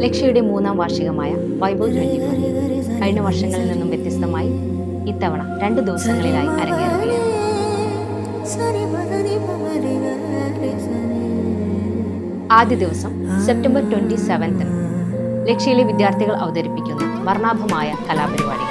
ലക്ഷ്യയുടെ 3-ാം വാർഷികമായ വൈഭവ് 24 കഴിഞ്ഞ വർഷങ്ങളിൽ നിന്നും വ്യത്യസ്തമായി ഇത്തവണ 2 ദിവസങ്ങളിലായി അരങ്ങേറുകയാണ്. ആദ്യ ദിവസം സെപ്റ്റംബർ 27 ലക്ഷ്യയിലെ വിദ്യാർത്ഥികൾ അവതരിപ്പിക്കുന്ന വർണ്ണാഭമായ കലാപരിപാടികൾ.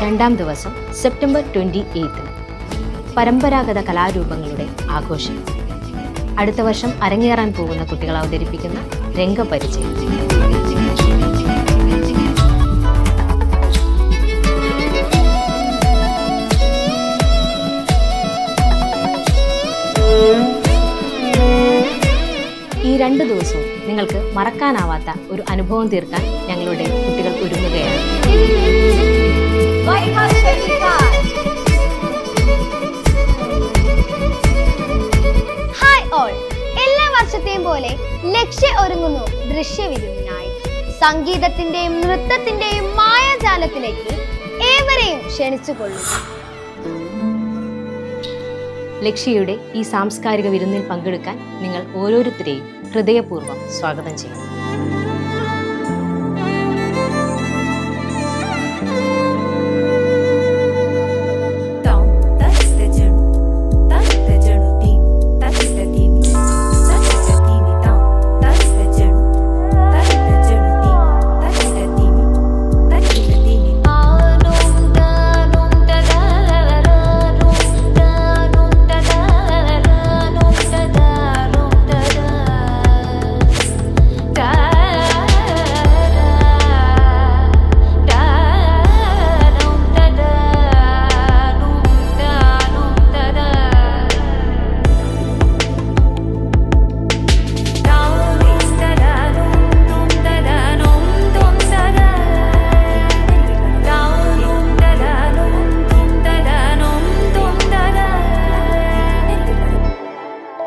രണ്ടാം ദിവസം സെപ്റ്റംബർ 28 പരമ്പരാഗത കലാരൂപങ്ങളുടെ ആഘോഷം. അടുത്ത വർഷം അരങ്ങേറാൻ പോകുന്ന കുട്ടികൾ അവതരിപ്പിക്കുന്ന രംഗപരിചയം. ഈ 2 ദിവസവും നിങ്ങൾക്ക് മറക്കാനാവാത്ത ഒരു അനുഭവം തീർക്കാൻ ഞങ്ങളുടെ കുട്ടികൾ ഒരുങ്ങുകയാണ്. ഹായ് ഓൾ, എല്ലാ വർഷത്തെയും പോലെ ലക്ഷ്യ ഒരുങ്ങുന്നു ദൃശ്യവിരുന്നിനായി. സംഗീതത്തിന്റെയും നൃത്തത്തിന്റെയും മായാജാലത്തിലേക്ക് ഏവരെയും ക്ഷണിച്ചുകൊള്ളുന്നു. ലക്ഷ്യയുടെ ഈ സാംസ്കാരിക വിരുന്നിൽ പങ്കെടുക്കാൻ നിങ്ങൾ ഓരോരുത്തരെയും ഹൃദയപൂർവ്വം സ്വാഗതം ചെയ്യുന്നു.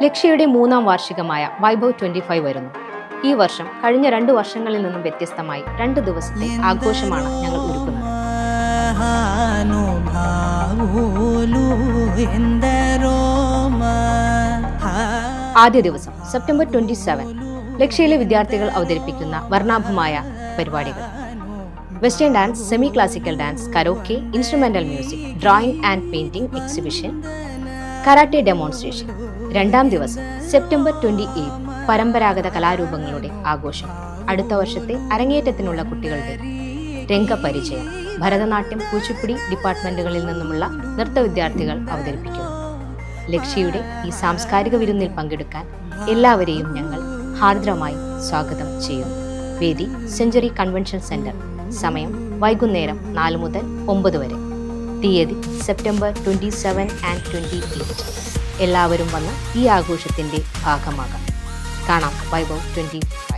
ലക്ഷ്യയുടെ 3-ാം വാർഷികമായ വൈഭവ് 25 വരുന്നു. ഈ വർഷം കഴിഞ്ഞ 2 വർഷങ്ങളിൽ നിന്നും വ്യത്യസ്തമായി 2 ദിവസത്തെ ആഘോഷമാണ് ഞങ്ങൾ ഒരുക്കുന്നത്. ആദ്യ ദിവസം സെപ്റ്റംബർ 27 ലക്ഷ്യയിലെ വിദ്യാർത്ഥികൾ അവതരിപ്പിക്കുന്ന വർണ്ണാഭമായ പരിപാടികൾ. Western dance, semi classical dance, karaoke, instrumental music, drawing and painting exhibition, karate demonstration. രണ്ടാം ദിവസം സെപ്റ്റംബർ 28 പരമ്പരാഗത കലാരൂപങ്ങളുടെ ആഘോഷം. അടുത്ത വർഷത്തെ അരങ്ങേറ്റത്തിനുള്ള കുട്ടികളുടെ രംഗപരിചയം. ഭരതനാട്യം, കൂച്ചിപ്പുടി ഡിപ്പാർട്ട്മെന്റുകളിൽ നിന്നുമുള്ള നൃത്ത വിദ്യാർത്ഥികൾ അവതരിപ്പിക്കുന്നു. ലക്ഷ്യയുടെ ഈ സാംസ്കാരിക വിരുന്നിൽ പങ്കെടുക്കാൻ എല്ലാവരെയും ഞങ്ങൾ ഹാർദ്രമായി സ്വാഗതം ചെയ്യുന്നു. വേദി സെഞ്ചുറി കൺവെൻഷൻ സെന്റർ. സമയം വൈകുന്നേരം 4 മുതൽ 9 വരെ. തീയതി സെപ്റ്റംബർ 27 and 28. എല്ലാവരും വന്ന് ഈ ആഘോഷത്തിന്റെ ഭാഗമാകാം. കാണാം വൈഭവ് 25.